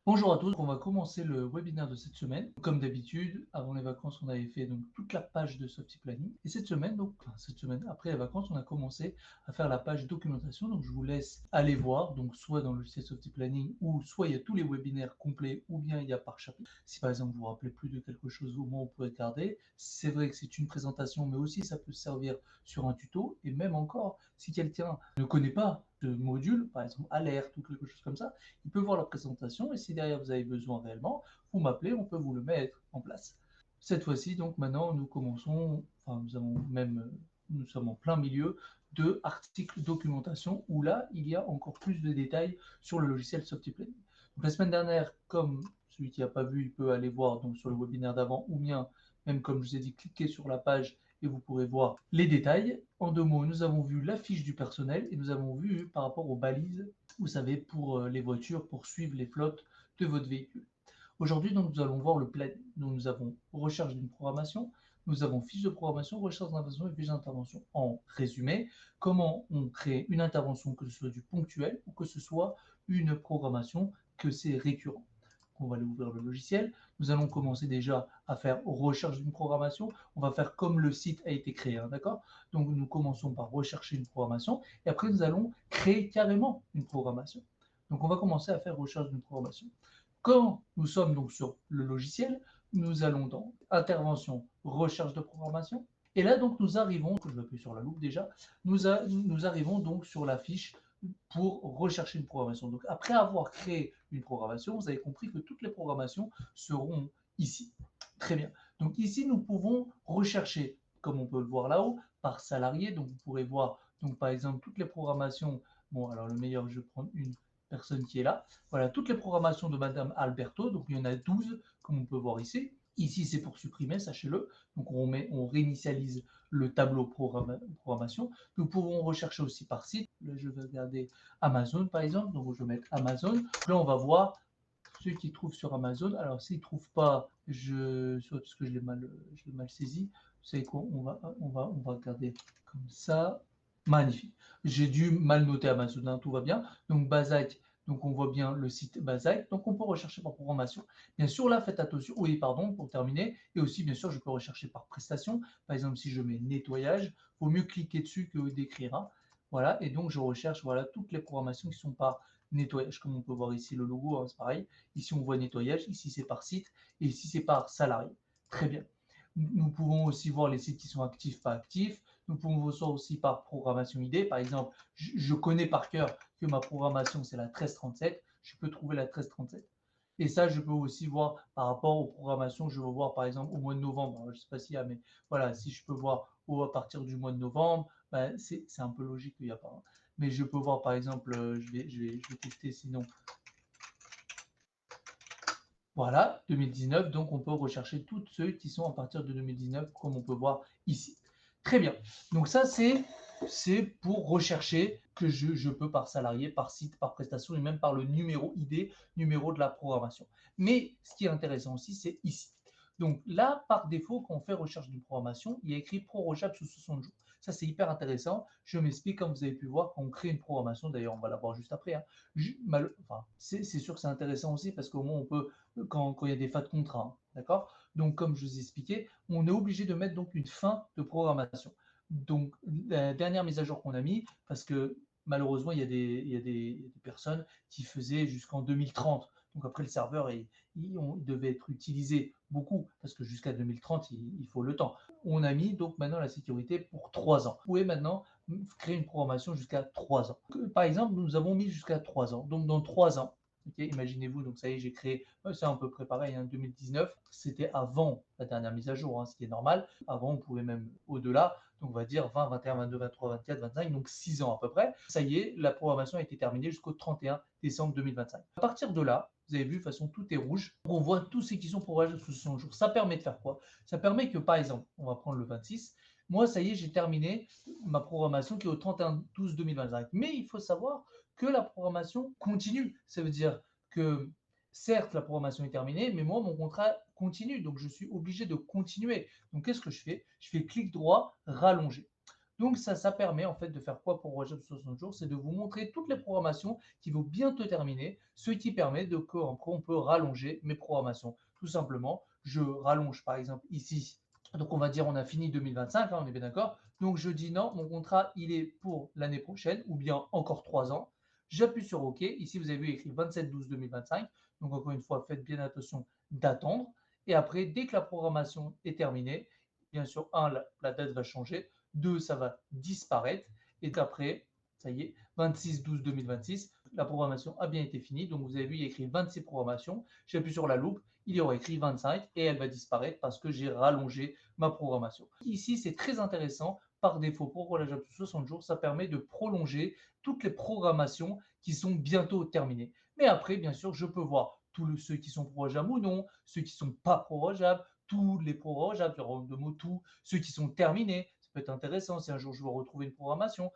Bonjour à tous, on va commencer le webinaire de cette semaine. Comme d'habitude, avant les vacances, on avait fait donc toute la page de Softy Planning. Et cette semaine, après les vacances, on a commencé à faire la page documentation. Donc je vous laisse aller voir, donc soit dans le logiciel Softy Planning, ou soit il y a tous les webinaires complets, ou bien il y a par chapitre. Si par exemple vous vous rappelez plus de quelque chose, au moins vous pouvez regarder. C'est vrai que c'est une présentation, mais aussi ça peut servir sur un tuto. Et même encore, si quelqu'un ne connaît pas de module, par exemple alerte ou quelque chose comme ça, il peut voir la présentation et si derrière vous avez besoin réellement, vous m'appelez, on peut vous le mettre en place. Cette fois-ci, donc maintenant, nous commençons, nous sommes en plein milieu de articles documentation où là, il y a encore plus de détails sur le logiciel SoftyPlanning. Donc la semaine dernière, comme celui qui n'a pas vu, il peut aller voir donc sur le webinaire d'avant ou bien, même comme je vous ai dit, cliquez sur la page et vous pourrez voir les détails. En deux mots, nous avons vu la fiche du personnel et nous avons vu par rapport aux balises, vous savez, pour les voitures, pour suivre les flottes de votre véhicule. Aujourd'hui, donc, nous allons voir le planning. Nous avons recherche d'une programmation, nous avons fiche de programmation, recherche d'intervention et fiche d'intervention. En résumé, comment on crée une intervention, que ce soit du ponctuel ou que ce soit une programmation, que c'est récurrent. On va aller ouvrir le logiciel. Nous allons commencer déjà à faire recherche d'une programmation. On va faire comme le site a été créé, hein, d'accord? Donc, nous commençons par rechercher une programmation et après, nous allons créer carrément une programmation. Donc, on va commencer à faire recherche d'une programmation. Quand nous sommes donc sur le logiciel, nous allons dans intervention, recherche de programmation. Et là, donc, nous arrivons, je vais appuyer sur la loupe déjà, nous arrivons donc sur la fiche pour rechercher une programmation. Donc, après avoir créé une programmation, vous avez compris que toutes les programmations seront ici. Très bien. Donc, ici, nous pouvons rechercher, comme on peut le voir là-haut, par salarié. Donc, vous pourrez voir, donc, par exemple, toutes les programmations. Bon, alors, le meilleur, je vais prendre une personne qui est là. Voilà, toutes les programmations de Madame Alberto. Donc, il y en a 12, comme on peut voir ici. Ici, c'est pour supprimer, sachez-le. Donc, on réinitialise le tableau programmation. Nous pouvons rechercher aussi par site. Là, je vais regarder Amazon, par exemple. Donc, je vais mettre Amazon. Là, on va voir ceux qui trouvent sur Amazon. Alors, s'ils ne trouvent pas, parce que je l'ai mal saisi, vous savez quoi, on va regarder comme ça. Magnifique. J'ai dû mal noter Amazon, hein, tout va bien. Donc, Bazac, donc on voit bien le site Bazac. Donc, on peut rechercher par programmation. Bien sûr, là, faites attention. Oui, pardon, pour terminer. Et aussi, bien sûr, je peux rechercher par prestation. Par exemple, si je mets nettoyage, il vaut mieux cliquer dessus que d'écrire. Hein. Voilà, et donc je recherche voilà, toutes les programmations qui sont par nettoyage. Comme on peut voir ici le logo, hein, c'est pareil. Ici, on voit nettoyage. Ici, c'est par site. Et ici, c'est par salarié. Très bien. Nous pouvons aussi voir les sites qui sont actifs, pas actifs. Nous pouvons voir aussi par programmation ID. Par exemple, je connais par cœur que ma programmation, c'est la 1337. Je peux trouver la 1337. Et ça, je peux aussi voir par rapport aux programmations. Je veux voir, par exemple, au mois de novembre. Alors, je ne sais pas s'il y a, mais voilà, si je peux voir à partir du mois de novembre, ben, c'est un peu logique qu'il n'y a pas. Hein. Mais je peux voir, par exemple, je vais tester sinon. Voilà, 2019, donc on peut rechercher tous ceux qui sont à partir de 2019, comme on peut voir ici. Très bien. Donc ça, c'est pour rechercher que je peux par salarié, par site, par prestation et même par le numéro ID, numéro de la programmation. Mais ce qui est intéressant aussi, c'est ici. Donc là, par défaut, quand on fait recherche d'une programmation, il y a écrit prorogeable sous 60 jours. Ça, c'est hyper intéressant. Je m'explique, comme vous avez pu voir, quand on crée une programmation, d'ailleurs, on va la voir juste après. Hein, c'est sûr que c'est intéressant aussi parce qu'au moins, on peut, quand il y a des fins de contrat, hein, d'accord. Donc, comme je vous ai expliqué, on est obligé de mettre donc une fin de programmation. Donc, la dernière mise à jour qu'on a mis, parce que malheureusement, il y a des personnes qui faisaient jusqu'en 2030. Donc après, le serveur, il devait être utilisé beaucoup, parce que jusqu'à 2030, il faut le temps. On a mis donc maintenant la sécurité pour 3 ans. Vous pouvez maintenant créer une programmation jusqu'à 3 ans. Par exemple, nous avons mis jusqu'à 3 ans. Donc dans 3 ans, okay, imaginez-vous, donc ça y est, j'ai créé, c'est à peu près pareil, hein, 2019, c'était avant la dernière mise à jour, hein, ce qui est normal. Avant, on pouvait même au-delà, donc on va dire 20, 21, 22, 23, 24, 25, donc 6 ans à peu près. Ça y est, la programmation a été terminée jusqu'au 31 décembre 2025. À partir de là, vous avez vu, de toute façon, tout est rouge. On voit tous ceux qui sont programmés sous 60 jours. Ça permet de faire quoi? Ça permet que, par exemple, on va prendre le 26, moi, ça y est, j'ai terminé ma programmation qui est au 31/12/2025. Mais il faut savoir que la programmation continue. Ça veut dire que, certes, la programmation est terminée, mais moi, mon contrat continue. Donc, je suis obligé de continuer. Donc, qu'est-ce que je fais? Je fais clic droit, rallonger. Donc ça permet en fait de faire quoi pour Rojab 60 jours? C'est de vous montrer toutes les programmations qui vont bientôt terminer, ce qui permet de qu'après on peut rallonger mes programmations. Tout simplement, je rallonge par exemple ici. Donc on va dire on a fini 2025, hein, on est bien d'accord. Donc je dis non, mon contrat il est pour l'année prochaine ou bien encore 3 ans. J'appuie sur OK. Ici vous avez vu écrit 27/12/2025. Donc encore une fois, faites bien attention d'attendre. Et après, dès que la programmation est terminée, bien sûr, la date va changer. 2, ça va disparaître. Et après, ça y est, 26/12/2026, la programmation a bien été finie. Donc, vous avez vu, il y a écrit 26 programmations. J'appuie sur la loupe, il y aura écrit 25 et elle va disparaître parce que j'ai rallongé ma programmation. Ici, c'est très intéressant. Par défaut, pour la job 60 jours, ça permet de prolonger toutes les programmations qui sont bientôt terminées. Mais après, bien sûr, je peux voir tous ceux qui sont prorogeables ou non, ceux qui ne sont pas prorogeables, tous les prorogeables, de mots tout, ceux qui sont terminés. Ça peut être intéressant si un jour je veux retrouver une programmation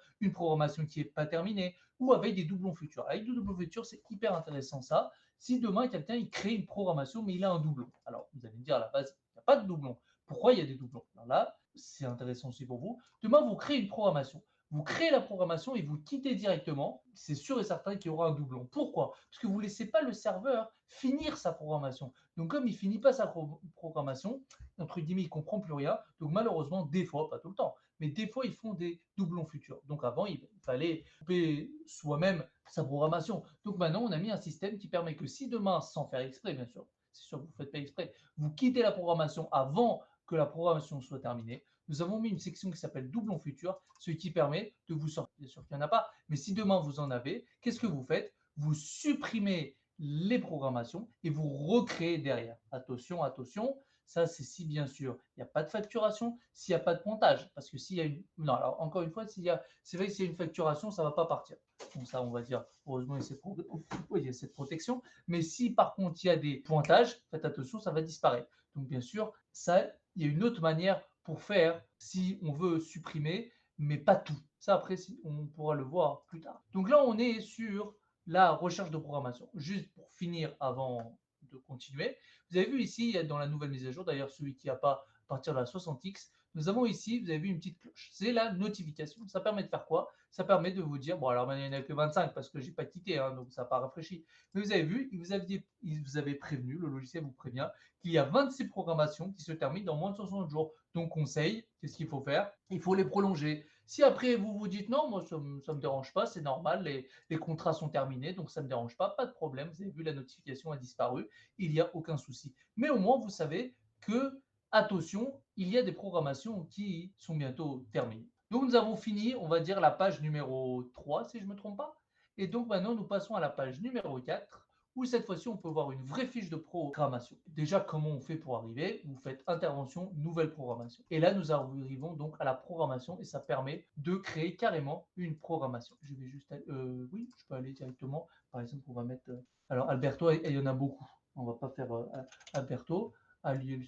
qui n'est pas terminée, ou avec des doublons futurs. Avec des doublons futurs, c'est hyper intéressant ça. Si demain, quelqu'un il crée une programmation, mais il a un doublon. Alors, vous allez me dire à la base, il n'y a pas de doublon. Pourquoi il y a des doublons? Alors là, c'est intéressant aussi pour vous. Demain, vous créez une programmation. Vous créez la programmation et vous quittez directement, c'est sûr et certain qu'il y aura un doublon. Pourquoi? Parce que vous ne laissez pas le serveur finir sa programmation. Donc, comme il ne finit pas sa programmation, entre guillemets, il ne comprend plus rien. Donc, malheureusement, des fois, pas tout le temps, mais des fois, ils font des doublons futurs. Donc, avant, il fallait couper soi-même sa programmation. Donc, maintenant, on a mis un système qui permet que si demain, sans faire exprès, bien sûr, c'est sûr que vous ne faites pas exprès, vous quittez la programmation avant que la programmation soit terminée, nous avons mis une section qui s'appelle doublon futur, ce qui permet de vous sortir. Bien sûr qu'il n'y en a pas, mais si demain vous en avez, qu'est-ce que vous faites? Vous supprimez les programmations et vous recréez derrière. Attention, attention, ça c'est si bien sûr il n'y a pas de facturation, s'il n'y a pas de pointage. Parce que s'il y a une. Non, alors encore une fois, c'est vrai que s'il y a une facturation, ça ne va pas partir. Donc ça, on va dire, heureusement, il y a cette protection. Mais si par contre il y a des pointages, faites attention, ça va disparaître. Donc bien sûr, ça, il y a une autre manière pour faire si on veut supprimer, mais pas tout. Ça, après, on pourra le voir plus tard. Donc là, on est sur la recherche de programmation. Juste pour finir avant de continuer, vous avez vu ici, dans la nouvelle mise à jour, d'ailleurs, celui qui n'a pas à partir de la 60X, nous avons ici, vous avez vu une petite cloche. C'est la notification. Ça permet de faire quoi? Ça permet de vous dire, bon, alors maintenant, il n'y en a que 25 parce que je n'ai pas quitté, hein, donc ça n'a pas rafraîchi. Mais vous avez vu, il vous avait prévenu, le logiciel vous prévient, qu'il y a 26 programmations qui se terminent dans moins de 60 jours. Donc, conseil, qu'est-ce qu'il faut faire? Il faut les prolonger. Si après vous vous dites non, moi ça ne me dérange pas, c'est normal, les contrats sont terminés, donc ça ne me dérange pas, pas de problème. Vous avez vu, la notification a disparu, il n'y a aucun souci. Mais au moins, vous savez que, attention, il y a des programmations qui sont bientôt terminées. Donc, nous avons fini, on va dire, la page numéro 3, si je ne me trompe pas. Et donc, maintenant, nous passons à la page numéro 4, où cette fois-ci, on peut voir une vraie fiche de programmation. Déjà, comment on fait pour arriver? Vous faites intervention, nouvelle programmation. Et là, nous arrivons donc à la programmation et ça permet de créer carrément une programmation. Je vais juste, oui, je peux aller directement. Par exemple, on va mettre, alors Alberto, il y en a beaucoup. On va pas faire Alberto. Aliel,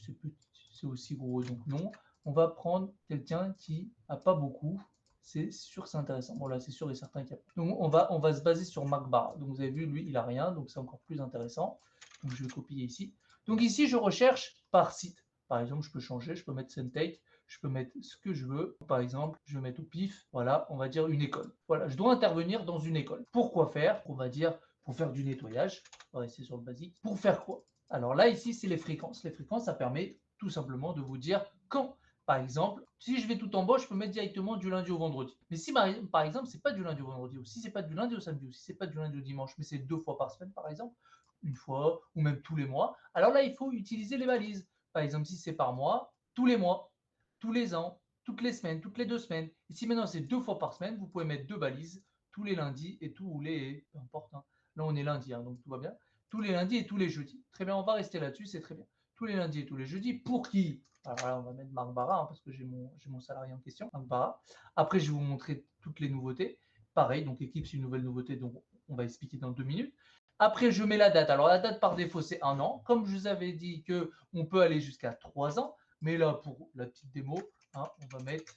c'est aussi gros, donc non. On va prendre quelqu'un qui a pas beaucoup. C'est sûr, c'est intéressant. Bon, là, c'est sûr et certain qu'il y a. Donc, on va se baser sur Marc Barra. Donc, vous avez vu, lui, il n'a rien, donc c'est encore plus intéressant. Donc, je vais copier ici. Donc, ici, je recherche par site. Par exemple, je peux changer, je peux mettre Centake, je peux mettre ce que je veux. Par exemple, je vais mettre au pif, voilà, on va dire une école. Voilà, je dois intervenir dans une école. Pourquoi faire? On va dire pour faire du nettoyage. On va rester sur le basique. Pour faire quoi? Alors là, ici, c'est les fréquences. Les fréquences, ça permet tout simplement de vous dire quand. Par exemple, si je vais tout en bas, je peux mettre directement du lundi au vendredi. Mais si par exemple, c'est pas du lundi au vendredi, ou si c'est pas du lundi au samedi, ou si c'est pas du lundi au dimanche, mais c'est 2 fois par semaine, par exemple, une fois, ou même tous les mois, alors là, il faut utiliser les balises. Par exemple, si c'est par mois, tous les mois, tous les ans, toutes les semaines, toutes les 2 semaines. Et si maintenant c'est 2 fois par semaine, vous pouvez mettre 2 balises tous les lundis et tous les. Peu importe, hein. Là, on est lundi, hein, donc tout va bien. Tous les lundis et tous les jeudis. Très bien, on va rester là-dessus, c'est très bien. Tous les lundis et tous les jeudis. Pour qui? Alors là, on va mettre Marc Barra, hein, parce que j'ai mon salarié en question, Marc Barra. Après, je vais vous montrer toutes les nouveautés. Pareil, donc équipe, c'est une nouvelle nouveauté, donc on va expliquer dans 2 minutes. Après, je mets la date. Alors, la date par défaut, c'est 1 an. Comme je vous avais dit qu'on peut aller jusqu'à 3 ans. Mais là, pour la petite démo, hein, on va mettre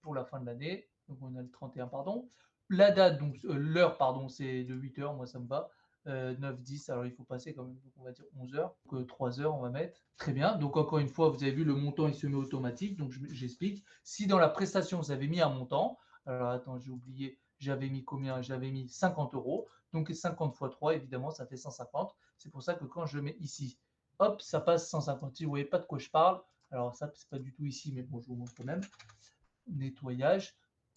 pour la fin de l'année. Donc, on a le 31, pardon. La date, donc l'heure, pardon, c'est de 8 heures. Moi, ça me va. 9, 10, alors il faut passer quand même, donc on va dire 11 heures, donc 3 heures on va mettre. Très bien, donc encore une fois, vous avez vu le montant il se met automatique, donc j'explique. Si dans la prestation vous avez mis un montant, alors attends, j'ai oublié, j'avais mis combien? J'avais mis 50 euros, donc 50 fois 3, évidemment, ça fait 150. C'est pour ça que quand je mets ici, hop, ça passe 150. Si vous ne voyez pas de quoi je parle, alors ça, c'est pas du tout ici, mais bon, je vous montre quand même. Nettoyage.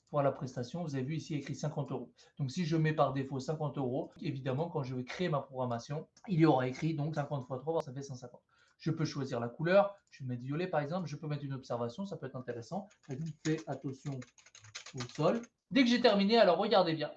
Pour la prestation, vous avez vu ici écrit 50 euros. Donc, si je mets par défaut 50 euros, évidemment, quand je vais créer ma programmation, il y aura écrit donc 50 fois 3, ça fait 150. Je peux choisir la couleur. Je vais mettre violet, par exemple. Je peux mettre une observation, ça peut être intéressant. Fais attention au sol. Dès que j'ai terminé, alors regardez bien.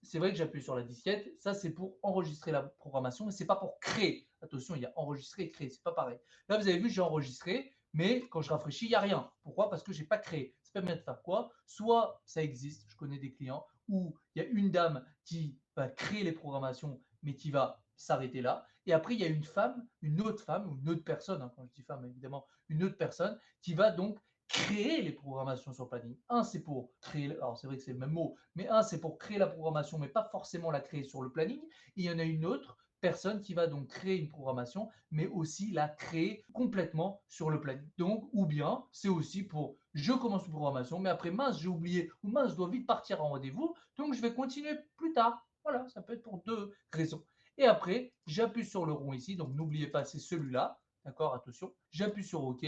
C'est vrai que j'appuie sur la disquette. Ça, c'est pour enregistrer la programmation, mais ce n'est pas pour créer. Attention, il y a enregistrer et créer. Ce n'est pas pareil. Là, vous avez vu, j'ai enregistré, mais quand je rafraîchis, il n'y a rien. Pourquoi? Parce que je n'ai pas créé. Ça permet de faire quoi? Soit ça existe, je connais des clients, où il y a une dame qui va créer les programmations, mais qui va s'arrêter là. Et après, il y a une femme, une autre femme, ou une autre personne, hein, quand je dis femme, évidemment, une autre personne qui va donc créer les programmations sur planning. Un, c'est pour créer, alors c'est vrai que c'est le même mot, mais un, c'est pour créer la programmation, mais pas forcément la créer sur le planning. Et il y en a une autre personne qui va donc créer une programmation, mais aussi la créer complètement sur le planning. Donc, ou bien, c'est aussi pour, je commence une programmation, mais après, mince, j'ai oublié, ou mince, je dois vite partir en rendez-vous, donc je vais continuer plus tard. Voilà, ça peut être pour deux raisons. Et après, j'appuie sur le rond ici, donc n'oubliez pas, c'est celui-là, d'accord, attention, j'appuie sur OK,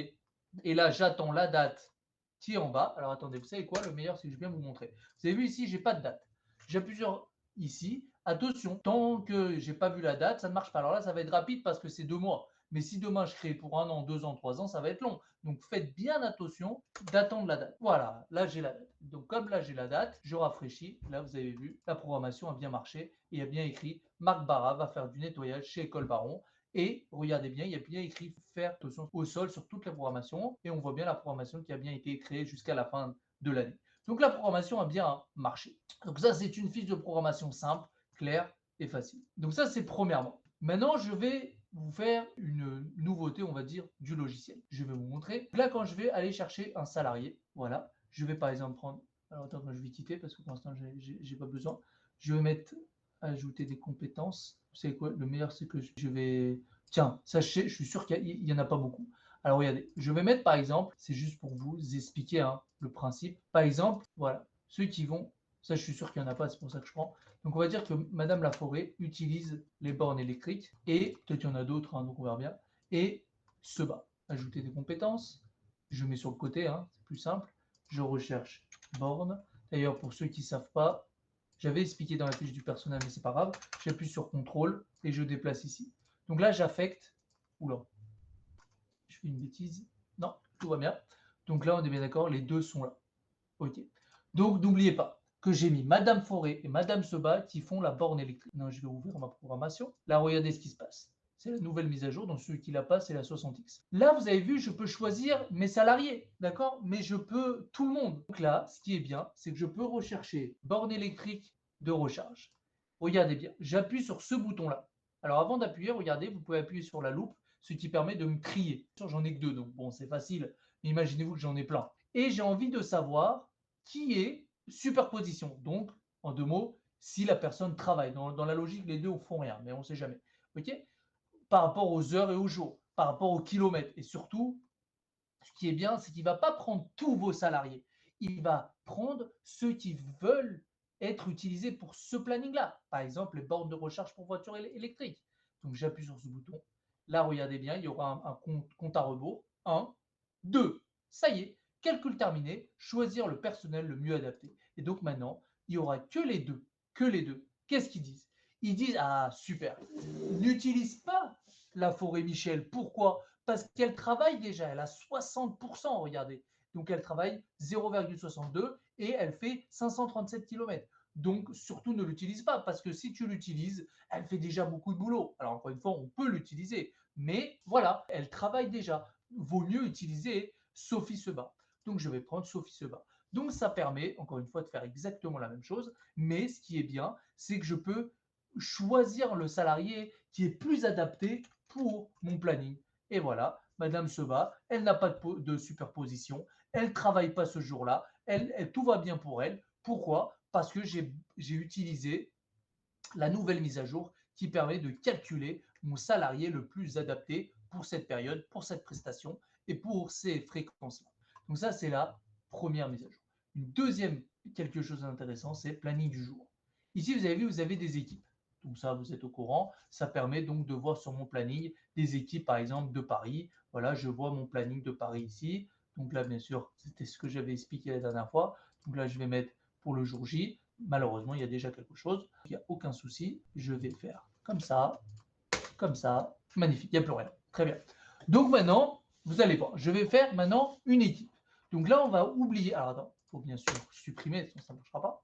et là, j'attends la date qui est en bas. Alors, attendez, vous savez quoi? Le meilleur, c'est que je viens vous montrer. Vous avez vu ici, je n'ai pas de date. J'appuie sur ici. Attention, tant que je n'ai pas vu la date, ça ne marche pas. Alors là, ça va être rapide parce que c'est 2 mois. Mais si demain, je crée pour 1 an, 2 ans, 3 ans, ça va être long. Donc, faites bien attention d'attendre la date. Voilà, là, j'ai la date. Donc, comme là, j'ai la date, je rafraîchis. Là, vous avez vu, la programmation a bien marché. Et il y a bien écrit, Marc Barra va faire du nettoyage chez École Baron. Et regardez bien, il y a bien écrit faire attention au sol sur toute la programmation. Et on voit bien la programmation qui a bien été créée jusqu'à la fin de l'année. Donc la programmation a bien marché. Donc ça, c'est une fiche de programmation simple, claire et facile. Donc ça, c'est premièrement. Maintenant, je vais vous faire une nouveauté, on va dire, du logiciel. Je vais vous montrer. Là, quand je vais aller chercher un salarié, voilà, je vais par exemple prendre... Alors attends, je vais quitter parce que pour l'instant, je n'ai pas besoin. Je vais mettre ajouter des compétences. Vous savez quoi? Le meilleur, c'est que je vais... Tiens, sachez, je suis sûr qu'il n'y en a pas beaucoup. Alors regardez, je vais mettre par exemple, c'est juste pour vous expliquer hein, le principe. Par exemple, voilà, ceux qui vont, ça je suis sûr qu'il n'y en a pas, c'est pour ça que je prends. Donc on va dire que Madame Laforêt utilise les bornes électriques et peut-être qu'il y en a d'autres, hein, donc on verra bien. Et se bat. Ajouter des compétences. Je mets sur le côté, hein, c'est plus simple. Je recherche borne. D'ailleurs, pour ceux qui ne savent pas, j'avais expliqué dans la fiche du personnel, mais c'est pas grave. J'appuie sur CTRL et je déplace ici. Donc là, j'affecte. Oula, je fais une bêtise. Non, tout va bien. Donc là, on est bien d'accord, les deux sont là. OK. Donc, n'oubliez pas que j'ai mis Madame Forêt et Madame Seba qui font la borne électrique. Non, je vais ouvrir ma programmation. Là, regardez ce qui se passe. C'est la nouvelle mise à jour. Donc, celui qui l'a pas, c'est la 60X. Là, vous avez vu, je peux choisir mes salariés. D'accord? Mais je peux tout le monde. Donc là, ce qui est bien, c'est que je peux rechercher borne électrique de recharge. Regardez bien. J'appuie sur ce bouton-là. Alors, avant d'appuyer, regardez, vous pouvez appuyer sur la loupe, ce qui permet de me trier. J'en ai que deux, donc bon, c'est facile. Mais imaginez-vous que j'en ai plein. Et j'ai envie de savoir qui est superposition. Donc, en deux mots, si la personne travaille. Dans la logique, les deux ne font rien, mais on ne sait jamais. Okay, par rapport aux heures et aux jours, par rapport aux kilomètres. Et surtout, ce qui est bien, c'est qu'il ne va pas prendre tous vos salariés. Il va prendre ceux qui veulent être utilisés pour ce planning-là. Par exemple, les bornes de recharge pour voitures électriques. Donc, j'appuie sur ce bouton. Là, regardez bien, il y aura un compte à rebours. 1, 2. Ça y est, calcul terminé. Choisir le personnel le mieux adapté. Et donc, maintenant, il n'y aura que les deux. Que les deux. Qu'est-ce qu'ils disent? Ils disent, ah, super. N'utilise pas la forêt Michel. Pourquoi? Parce qu'elle travaille déjà. Elle a 60%, regardez. Donc, elle travaille 0,62 et elle fait 537 km. Donc, surtout, ne l'utilise pas parce que si tu l'utilises, elle fait déjà beaucoup de boulot. Alors, encore une fois, on peut l'utiliser. Mais voilà, elle travaille déjà. Vaut mieux utiliser Sophie Seba. Donc, je vais prendre Sophie Seba. Donc, ça permet, encore une fois, de faire exactement la même chose. Mais ce qui est bien, c'est que je peux choisir le salarié qui est plus adapté pour mon planning. Et voilà, Madame Seba, elle n'a pas de superposition, elle ne travaille pas ce jour-là, tout va bien pour elle. Pourquoi? Parce que j'ai utilisé la nouvelle mise à jour qui permet de calculer mon salarié le plus adapté pour cette période, pour cette prestation et pour ces fréquences-là. Donc ça, c'est la première mise à jour. Une deuxième, quelque chose d'intéressant, c'est planning du jour. Ici, vous avez vu, vous avez des équipes. Donc ça, vous êtes au courant. Ça permet donc de voir sur mon planning des équipes, par exemple, de Paris. Voilà, je vois mon planning de Paris ici. Donc là, bien sûr, c'était ce que j'avais expliqué la dernière fois. Donc là, je vais mettre pour le jour J. Malheureusement, il y a déjà quelque chose. Il n'y a aucun souci. Je vais faire comme ça, comme ça. Magnifique, il n'y a plus rien. Très bien. Donc maintenant, vous allez voir, je vais faire maintenant une équipe. Donc là, on va oublier. Alors attends, il faut bien sûr supprimer, sinon ça ne marchera pas.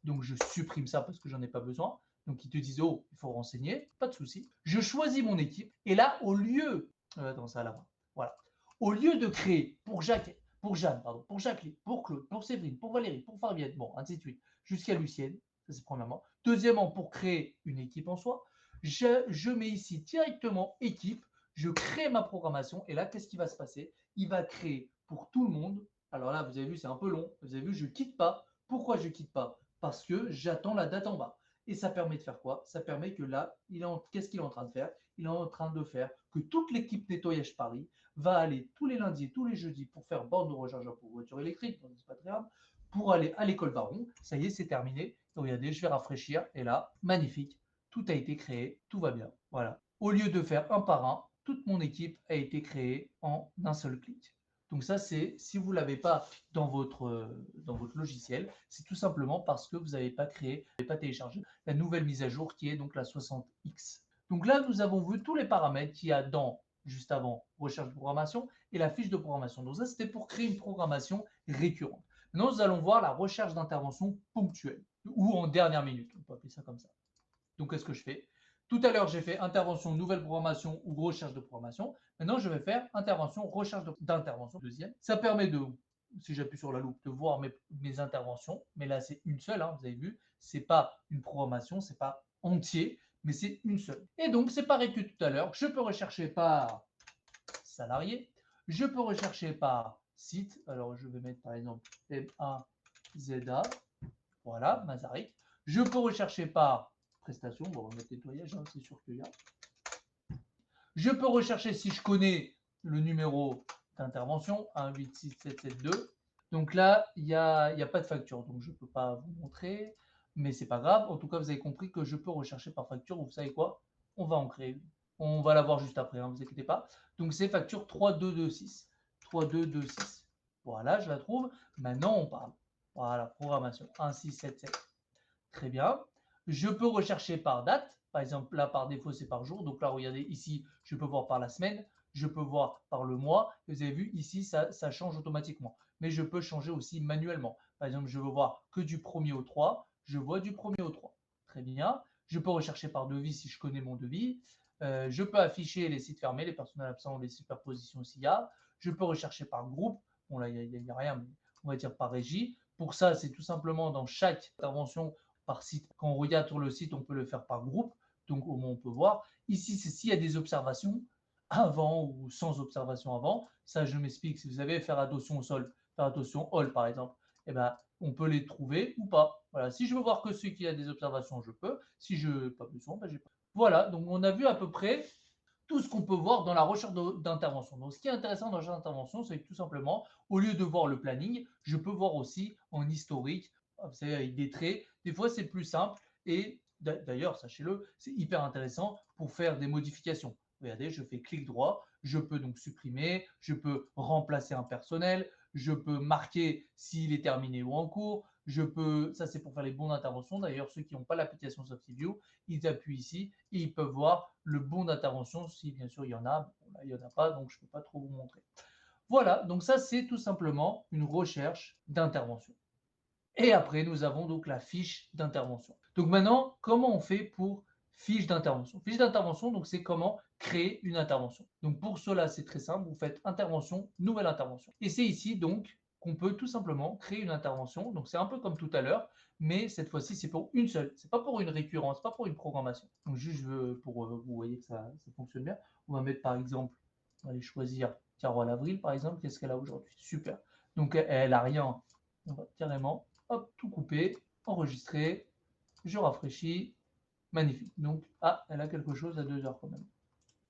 Donc je supprime ça parce que j'en ai pas besoin. Donc ils te disent, oh, il faut renseigner, pas de souci. Je choisis mon équipe. Et là, au lieu. Attends, ça là-bas. Voilà. Au lieu de créer pour Jacques, pour Jeanne, pardon, pour Jacqueline, pour Claude, pour Séverine, pour Valérie, pour Fabienne, bon, ainsi de suite, jusqu'à Lucienne. Ça, c'est premièrement. Deuxièmement, pour créer une équipe en soi, je mets ici directement équipe, je crée ma programmation et là, qu'est-ce qui va se passer? Il va créer pour tout le monde. Alors là, vous avez vu, c'est un peu long. Vous avez vu, je ne quitte pas. Pourquoi je ne quitte pas? Parce que j'attends la date en bas. Et ça permet de faire quoi? Ça permet que là, qu'est-ce qu'il est en train de faire? Il est en train de faire que toute l'équipe Nettoyage Paris va aller tous les lundis et tous les jeudis pour faire borne de recharge pour voiture électrique, donc c'est pas très grave, pour aller à l'école Baron. Ça y est, c'est terminé. Donc, regardez, je vais rafraîchir et là, magnifique. Tout a été créé, tout va bien. Voilà. Au lieu de faire un par un, toute mon équipe a été créée en un seul clic. Donc ça, c'est si vous ne l'avez pas dans votre logiciel, c'est tout simplement parce que vous n'avez pas créé, vous n'avez pas téléchargé la nouvelle mise à jour qui est donc la 60X. Donc là, nous avons vu tous les paramètres qu'il y a dans, juste avant, recherche de programmation et la fiche de programmation. Donc ça, c'était pour créer une programmation récurrente. Maintenant, nous allons voir la recherche d'intervention ponctuelle ou en dernière minute. On peut appeler ça comme ça. Donc, qu'est-ce que je fais? Tout à l'heure, j'ai fait intervention, nouvelle programmation ou recherche de programmation. Maintenant, je vais faire intervention, recherche d'intervention. Deuxième. Ça permet de, si j'appuie sur la loupe, de voir mes interventions. Mais là, c'est une seule, hein, vous avez vu. Ce n'est pas une programmation, ce n'est pas entier, mais c'est une seule. Et donc, c'est pareil que tout à l'heure. Je peux rechercher par salarié. Je peux rechercher par site. Alors, je vais mettre par exemple M1ZA. Voilà, Masaryk. Je peux rechercher par prestation. Bon, on va mettre nettoyage, hein, c'est sûr qu'il y a. Je peux rechercher si je connais le numéro d'intervention, 186772. Donc là, il n'y a pas de facture, donc je ne peux pas vous montrer, mais c'est pas grave. En tout cas, vous avez compris que je peux rechercher par facture. Vous savez quoi? On va en créer une. On va la voir juste après, hein, ne vous inquiétez pas. Donc c'est facture 3226. 3226. Voilà, je la trouve. Maintenant, on parle. Voilà, programmation 1677. Très bien. Je peux rechercher par date. Par exemple, là, par défaut, c'est par jour. Donc là, regardez, ici, je peux voir par la semaine. Je peux voir par le mois. Vous avez vu, ici, ça change automatiquement. Mais je peux changer aussi manuellement. Par exemple, je veux voir que du 1er au 3. Je vois du 1er au 3. Très bien. Je peux rechercher par devis si je connais mon devis. Je peux afficher les sites fermés, les personnels absents ou les superpositions s'il y a. Je peux rechercher par groupe. Bon, là, il n'y a rien, mais on va dire par régie. Pour ça, c'est tout simplement dans chaque intervention par site. Quand on regarde sur le site, on peut le faire par groupe. Donc, au moins, on peut voir. Ici, c'est s'il y a des observations avant ou sans observation avant. Ça, je m'explique. Si vous avez faire attention au sol, faire attention au hall, par exemple, eh ben, on peut les trouver ou pas. Voilà. Si je veux voir que ceux qui ont des observations, je peux. Si je n'ai pas besoin, ben, j'ai pas. Voilà. Donc, on a vu à peu près tout ce qu'on peut voir dans la recherche d'intervention. Donc, ce qui est intéressant dans la recherche d'intervention, c'est que tout simplement, au lieu de voir le planning, je peux voir aussi en historique, vous savez, avec des traits. Des fois, c'est plus simple et d'ailleurs, sachez-le, c'est hyper intéressant pour faire des modifications. Regardez, je fais clic droit, je peux donc supprimer, je peux remplacer un personnel, je peux marquer s'il est terminé ou en cours, je peux, ça c'est pour faire les bons d'intervention. D'ailleurs, ceux qui n'ont pas l'application SoftView, ils appuient ici et ils peuvent voir le bon d'intervention si bien sûr il y en a. Bon, là, il n'y en a pas, donc je ne peux pas trop vous montrer. Voilà, donc ça c'est tout simplement une recherche d'intervention. Et après, nous avons donc la fiche d'intervention. Donc maintenant, comment on fait pour fiche d'intervention? Fiche d'intervention, donc c'est comment créer une intervention. Donc pour cela, c'est très simple, vous faites intervention, nouvelle intervention. Et c'est ici donc qu'on peut tout simplement créer une intervention. Donc c'est un peu comme tout à l'heure, mais cette fois-ci, c'est pour une seule. C'est pas pour une récurrence, pas pour une programmation. Donc juste pour vous voyez que ça fonctionne bien. On va mettre par exemple, on va aller choisir Carole Avril par exemple. Qu'est-ce qu'elle a aujourd'hui? Super. Donc elle a rien. On va carrément hop, tout couper, enregistrer, je rafraîchis, Magnifique. Donc, ah, elle a quelque chose à 2 heures quand même.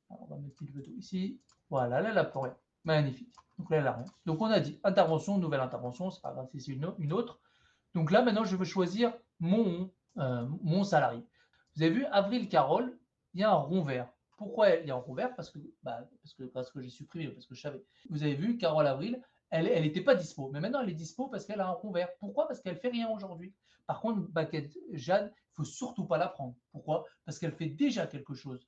Alors, on va mettre une photo ici. Voilà, là, elle n'a plus rien. Magnifique. Donc là, elle n'a rien. Donc, on a dit intervention, nouvelle intervention. C'est pas grave si c'est une autre. Donc là, maintenant, je veux choisir mon salarié. Vous avez vu, Avril Carole, il y a un rond vert. Pourquoi il y a un rond vert? Parce que j'ai supprimé, parce que je savais. Vous avez vu, Carole Avril, elle n'était pas dispo. Mais maintenant, elle est dispo parce qu'elle a un rond vert. Pourquoi? Parce qu'elle fait rien aujourd'hui. Par contre, Baguette Jeanne, il faut surtout pas la prendre. Pourquoi? Parce qu'elle fait déjà quelque chose.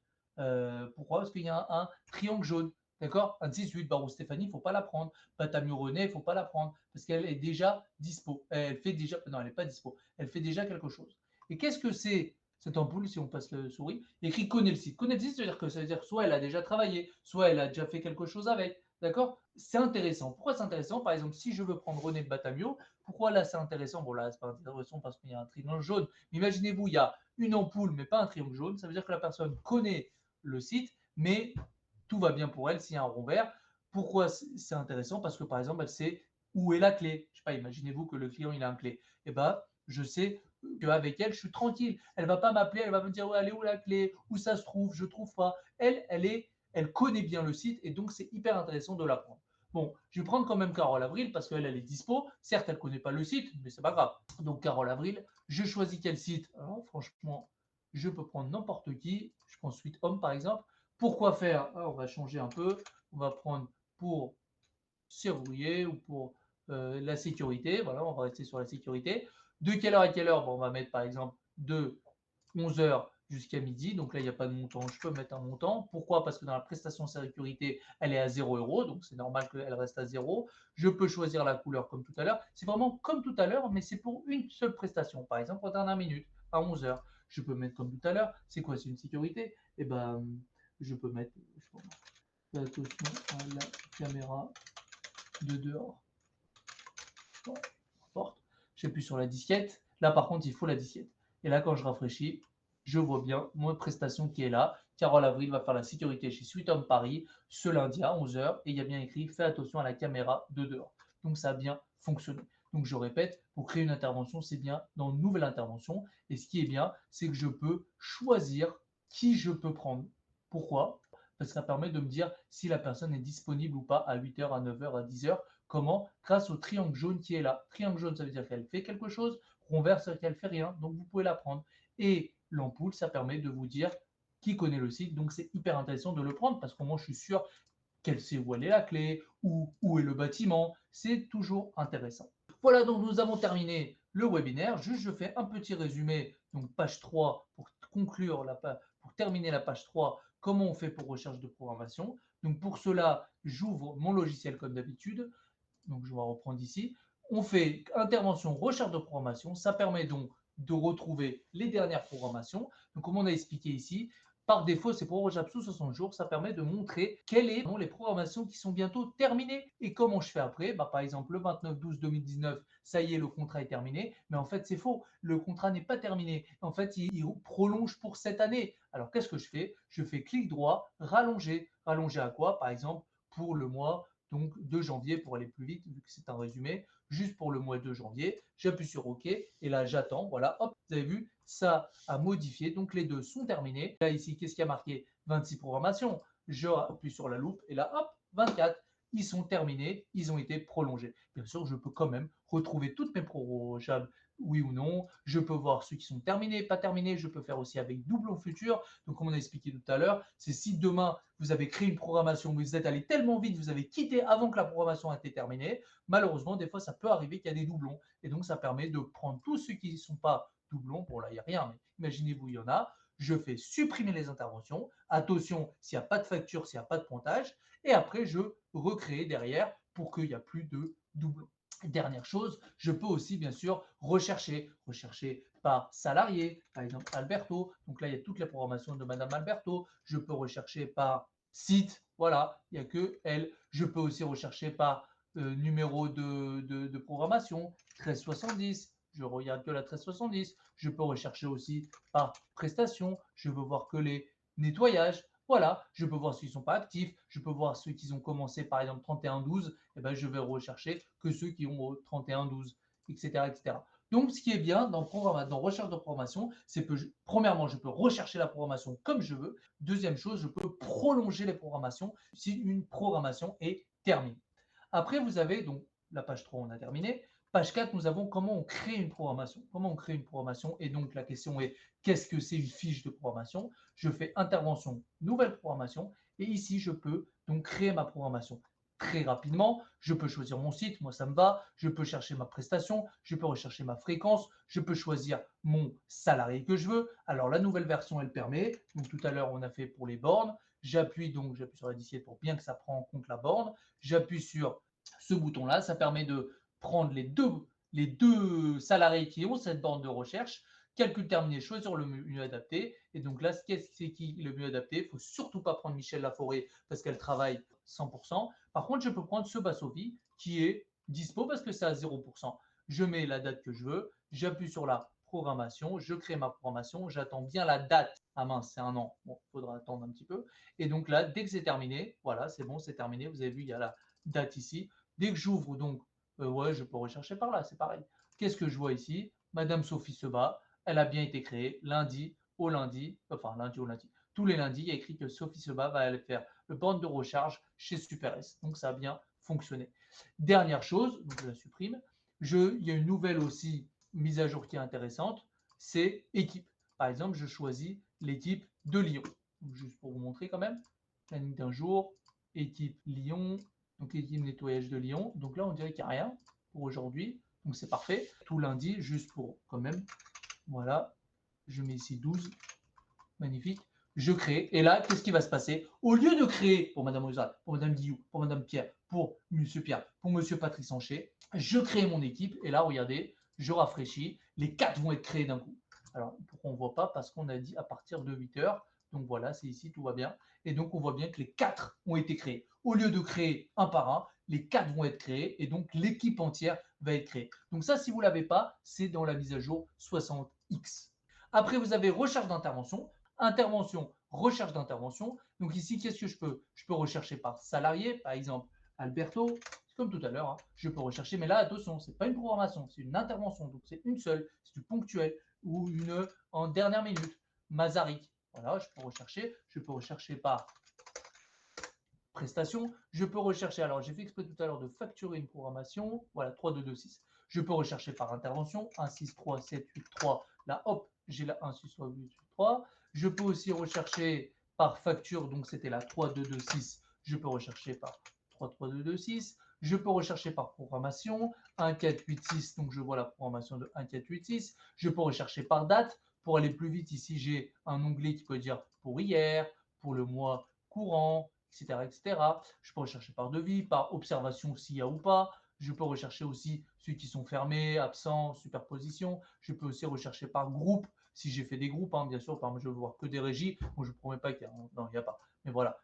Pourquoi? Parce qu'il y a un triangle jaune. D'accord? Un 18, Barou Stéphanie, il ne faut pas la prendre. Batamio René, il ne faut pas la prendre. Parce qu'elle est déjà dispo. Elle fait déjà. Non, elle n'est pas dispo. Elle fait déjà quelque chose. Et qu'est-ce que c'est cette ampoule, si on passe le souris? Il écrit connaît le site. Connaît le site, ça veut dire soit elle a déjà travaillé, soit elle a déjà fait quelque chose avec. D'accord? C'est intéressant. Pourquoi c'est intéressant? Par exemple, si je veux prendre René de Batamio, pourquoi là c'est intéressant? Bon, là, c'est pas intéressant parce qu'il y a un triangle jaune. Mais imaginez-vous, il y a une ampoule, mais pas un triangle jaune. Ça veut dire que la personne connaît le site, mais tout va bien pour elle s'il y a un rond vert. Pourquoi c'est intéressant? Parce que par exemple, elle sait où est la clé. Je sais pas, imaginez-vous que le client il a une clé. Et ben, je sais qu'avec elle, je suis tranquille. Elle va pas m'appeler, elle va me dire ouais, elle est où la clé, où ça se trouve, je trouve pas. Elle connaît bien le site et donc c'est hyper intéressant de la prendre. Bon, je vais prendre quand même Carole Avril parce qu'elle, elle est dispo. Certes, elle ne connaît pas le site, mais c'est pas grave. Donc, Carole Avril, je choisis quel site? Alors, franchement, je peux prendre n'importe qui. Je prends Sweet Home, par exemple. Pourquoi faire? On va changer un peu. On va prendre pour serrurier ou pour la sécurité. Voilà, on va rester sur la sécurité. De quelle heure à quelle heure? Bon, on va mettre, par exemple, de 11 heures jusqu'à midi. Donc là, il n'y a pas de montant. Je peux mettre un montant. Pourquoi? Parce que dans la prestation sécurité, elle est à 0 €. Donc c'est normal qu'elle reste à 0. Je peux choisir la couleur comme tout à l'heure. C'est vraiment comme tout à l'heure, mais c'est pour une seule prestation. Par exemple, en dernière minute, à 11 heures. Je peux mettre comme tout à l'heure. C'est quoi? C'est une sécurité? Eh ben, je peux mettre. Fais attention à la caméra de dehors. Porte. J'appuie sur la disquette. Là, par contre, il faut la disquette. Et là, quand je rafraîchis, je vois bien mon prestation qui est là. Carole Avril va faire la sécurité chez Sweet Home Paris ce lundi à 11 heures. Et il y a bien écrit fais attention à la caméra de dehors. Donc, ça a bien fonctionné. Donc, je répète, pour créer une intervention, c'est bien dans une nouvelle intervention. Et ce qui est bien, c'est que je peux choisir qui je peux prendre. Pourquoi? Parce que ça permet de me dire si la personne est disponible ou pas à 8 heures, à 9 heures, à 10 heures. Comment? Grâce au triangle jaune qui est là. Triangle jaune, ça veut dire qu'elle fait quelque chose. Rond vert, ça veut dire qu'elle fait rien. Donc, vous pouvez la prendre. Et l'ampoule, ça permet de vous dire qui connaît le site. Donc, c'est hyper intéressant de le prendre parce que moi, je suis sûr qu'elle sait où elle est la clé, où est le bâtiment. C'est toujours intéressant. Voilà, donc nous avons terminé le webinaire. Juste, je fais un petit résumé. Donc, page 3, pour conclure pour terminer la page 3, comment on fait pour recherche de programmation. Donc, pour cela, j'ouvre mon logiciel comme d'habitude. Donc, je vais reprendre ici. On fait intervention, recherche de programmation. Ça permet donc de retrouver les dernières programmations. Donc, comme on a expliqué ici, par défaut, c'est prorogeable sous 60 jours. Ça permet de montrer quelles sont les programmations qui sont bientôt terminées. Et comment je fais après? Par exemple, le 29/12/2019, ça y est, le contrat est terminé. Mais en fait, c'est faux. Le contrat n'est pas terminé. En fait, il prolonge pour cette année. Alors, qu'est-ce que je fais? Je fais clic droit, rallonger. Rallonger à quoi? Par exemple, pour le mois donc de janvier pour aller plus vite, vu que c'est un résumé, juste pour le mois de janvier. J'appuie sur OK et là j'attends. Voilà, hop, vous avez vu, ça a modifié. Donc les deux sont terminés. Là ici, qu'est-ce qui a marqué? 26 programmations. Je appuie sur la loupe et là, hop, 24. Ils sont terminés, ils ont été prolongés. Bien sûr, je peux quand même retrouver toutes mes prorogeables, oui ou non. Je peux voir ceux qui sont terminés, pas terminés. Je peux faire aussi avec doublon futur. Donc, comme on a expliqué tout à l'heure, c'est si demain vous avez créé une programmation, mais vous êtes allé tellement vite, vous avez quitté avant que la programmation ait été terminée. Malheureusement, des fois, ça peut arriver qu'il y a des doublons. Et donc, ça permet de prendre tous ceux qui ne sont pas doublons. Bon, là, il n'y a rien, mais imaginez-vous, il y en a. Je fais supprimer les interventions. Attention, s'il n'y a pas de facture, s'il n'y a pas de pointage. Et après, je recrée derrière pour qu'il n'y a plus de doublons. Dernière chose, je peux aussi bien sûr rechercher par salarié, par exemple Alberto. Donc là, il y a toute la programmation de Madame Alberto. Je peux rechercher par site, voilà, il n'y a que elle. Je peux aussi rechercher par numéro de programmation, 1370. Je regarde que la 1370. Je peux rechercher aussi par prestation. Je veux voir que les nettoyages. Voilà, je peux voir ceux qui ne sont pas actifs, je peux voir ceux qui ont commencé par exemple 31/12, et ben je vais rechercher que ceux qui ont 31/12, etc., etc. Donc, ce qui est bien dans recherche de programmation, c'est que, premièrement, je peux rechercher la programmation comme je veux. Deuxième chose, je peux prolonger les programmations si une programmation est terminée. Après, vous avez donc la page 3, on a terminé. Page 4, nous avons comment on crée une programmation. Comment on crée une programmation. Et donc, la question est, qu'est-ce que c'est une fiche de programmation? Je fais intervention, nouvelle programmation. Et ici, je peux donc créer ma programmation très rapidement. Je peux choisir mon site, moi ça me va. Je peux chercher ma prestation, je peux rechercher ma fréquence, je peux choisir mon salarié que je veux. Alors la nouvelle version, elle permet, donc tout à l'heure on a fait pour les bornes, j'appuie sur la disquette pour bien que ça prenne en compte la borne. J'appuie sur ce bouton-là, ça permet de prendre les deux salariés qui ont cette borne de recherche. Calcul terminé, choisir le mieux adapté. Et donc là, c'est qui le mieux adapté? Il ne faut surtout pas prendre Michel Laforêt parce qu'elle travaille 100%. Par contre, je peux prendre ce Sophie qui est dispo parce que c'est à 0%. Je mets la date que je veux, j'appuie sur la programmation, je crée ma programmation, j'attends bien la date. Ah mince, c'est un an. Bon, il faudra attendre un petit peu. Et donc là, dès que c'est terminé, voilà, c'est bon, c'est terminé. Vous avez vu, il y a la date ici. Dès que j'ouvre, donc, ouais, je peux rechercher par là, c'est pareil. Qu'est-ce que je vois ici? Madame Sophie Seba, elle a bien été créée lundi au lundi, enfin lundi au lundi. Tous les lundis, il y a écrit que Sophie Seba va aller faire le borne de recharge chez Super S. Donc ça a bien fonctionné. Dernière chose, donc je la supprime. Il y a une nouvelle aussi mise à jour qui est intéressante, c'est équipe. Par exemple, je choisis l'équipe de Lyon. Donc, juste pour vous montrer quand même, planning d'un jour, équipe Lyon, donc équipe nettoyage de Lyon. Donc là, on dirait qu'il n'y a rien pour aujourd'hui. Donc c'est parfait. Tout lundi, juste pour quand même. Voilà. Je mets ici 12. Magnifique. Je crée. Et là, qu'est-ce qui va se passer? Au lieu de créer pour Madame Ozal, pour Madame Guillou, pour Madame Pierre, pour Monsieur Pierre, pour Monsieur Patrice Hancher, je crée mon équipe. Et là, regardez, je rafraîchis. Les 4 vont être créés d'un coup. Alors, pourquoi on ne voit pas? Parce qu'on a dit à partir de 8 heures. Donc voilà, c'est ici, tout va bien. Et donc, on voit bien que les 4 ont été créés. Au lieu de créer un par un, les 4 vont être créés. Et donc, l'équipe entière va être créée. Donc ça, si vous ne l'avez pas, c'est dans la mise à jour 60X. Après, vous avez recherche d'intervention. Intervention, recherche d'intervention. Donc ici, qu'est-ce que je peux? Je peux rechercher par salarié, par exemple Alberto, c'est comme tout à l'heure, hein. Je peux rechercher, mais là, attention, ce n'est pas une programmation, c'est une intervention, donc c'est une seule, c'est du ponctuel ou une en dernière minute. Mazarik, voilà, je peux rechercher par prestation, je peux rechercher, alors j'ai fait exprès tout à l'heure de facturer une programmation, voilà, 3, 2, 2, 6. Je peux rechercher par intervention, 1, 6, 3, 7, 8, 3, là, hop, j'ai la 1, 6, 3, 8, 8, 3. Je peux aussi rechercher par facture, donc c'était la 3, 2, 2, 6. Je peux rechercher par 3, 3, 2, 2, 6. Je peux rechercher par programmation, 1, 4, 8, 6. Donc je vois la programmation de 1, 4, 8, 6. Je peux rechercher par date. Pour aller plus vite, ici j'ai un onglet qui peut dire pour hier, pour le mois courant, etc., etc. Je peux rechercher par devis, par observation s'il y a ou pas. Je peux rechercher aussi ceux qui sont fermés, absents, superposition. Je peux aussi rechercher par groupe, si j'ai fait des groupes, hein, bien sûr. Par exemple, je veux voir que des régies. Bon, je ne promets pas qu'il y a. Non, il n'y a pas. Mais voilà,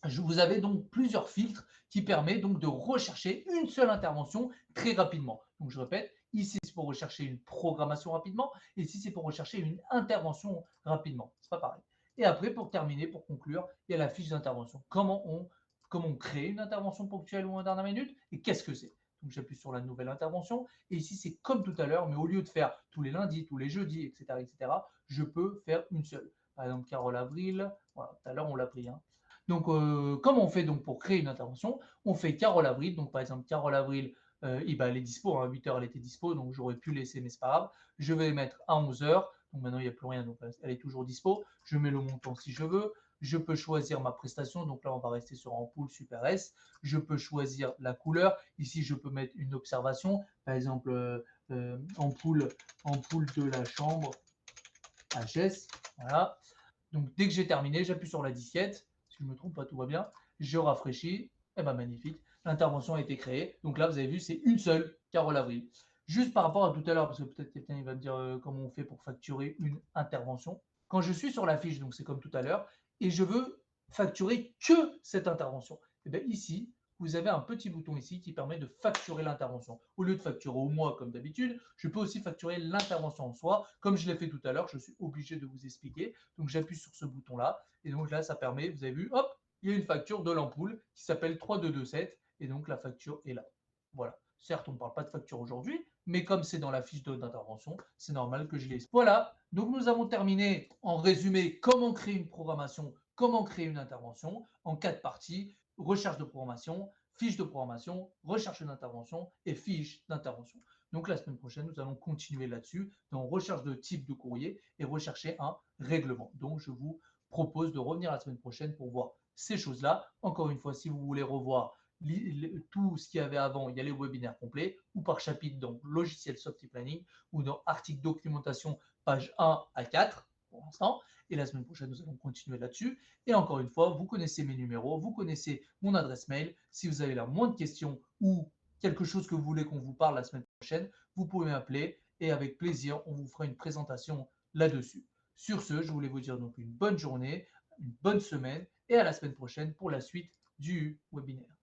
vous avez donc plusieurs filtres qui permettent donc de rechercher une seule intervention très rapidement. Donc je répète, ici c'est pour rechercher une programmation rapidement, et ici c'est pour rechercher une intervention rapidement. C'est pas pareil. Et après, pour terminer, pour conclure, il y a la fiche d'intervention. Comment on crée une intervention ponctuelle ou en dernière minute et qu'est-ce que c'est? Donc j'appuie sur la nouvelle intervention et ici c'est comme tout à l'heure, mais au lieu de faire tous les lundis, tous les jeudis, etc., je peux faire une seule. Par exemple, Carole Avril, voilà, tout à l'heure on l'a pris. Hein. Donc, comment on fait donc pour créer une intervention? On fait Carole Avril, donc par exemple Carole Avril, elle est dispo, hein, à 8 heures elle était dispo, donc j'aurais pu laisser, mais c'est pas grave. Je vais mettre à 11 heures, donc maintenant il n'y a plus rien, donc elle est toujours dispo. Je mets le montant si je veux. Je peux choisir ma prestation, donc là on va rester sur Ampoule Super S. Je peux choisir la couleur. Ici je peux mettre une observation, par exemple ampoule de la chambre HS. Voilà. Donc dès que j'ai terminé, j'appuie sur la disquette. Si je ne me trompe pas, tout va bien. Je rafraîchis. Et bien magnifique. L'intervention a été créée. Donc là, vous avez vu, c'est une seule, Carole Avril. Juste par rapport à tout à l'heure, parce que peut-être quelqu'un il va me dire comment on fait pour facturer une intervention. Quand je suis sur la fiche, donc c'est comme tout à l'heure, et je veux facturer que cette intervention. Et bien ici, vous avez un petit bouton ici qui permet de facturer l'intervention. Au lieu de facturer au mois comme d'habitude, je peux aussi facturer l'intervention en soi. Comme je l'ai fait tout à l'heure, je suis obligé de vous expliquer. Donc j'appuie sur ce bouton-là. Et donc là, ça permet, vous avez vu, hop, il y a une facture de l'ampoule qui s'appelle 3227. Et donc la facture est là. Voilà. Certes, on ne parle pas de facture aujourd'hui, mais comme c'est dans la fiche d'intervention, c'est normal que je les... Voilà, donc nous avons terminé en résumé comment créer une programmation, comment créer une intervention en 4 parties, recherche de programmation, fiche de programmation, recherche d'intervention et fiche d'intervention. Donc la semaine prochaine, nous allons continuer là-dessus, dans recherche de type de courrier et rechercher un règlement. Donc je vous propose de revenir la semaine prochaine pour voir ces choses-là. Encore une fois, si vous voulez revoir tout ce qu'il y avait avant, il y a les webinaires complets ou par chapitre dans logiciel Softy Planning ou dans article documentation page 1 à 4 pour l'instant. Et la semaine prochaine, nous allons continuer là-dessus. Et encore une fois, vous connaissez mes numéros, vous connaissez mon adresse mail. Si vous avez la moindre question ou quelque chose que vous voulez qu'on vous parle la semaine prochaine, vous pouvez m'appeler et avec plaisir, on vous fera une présentation là-dessus. Sur ce, je voulais vous dire donc une bonne journée, une bonne semaine et à la semaine prochaine pour la suite du webinaire.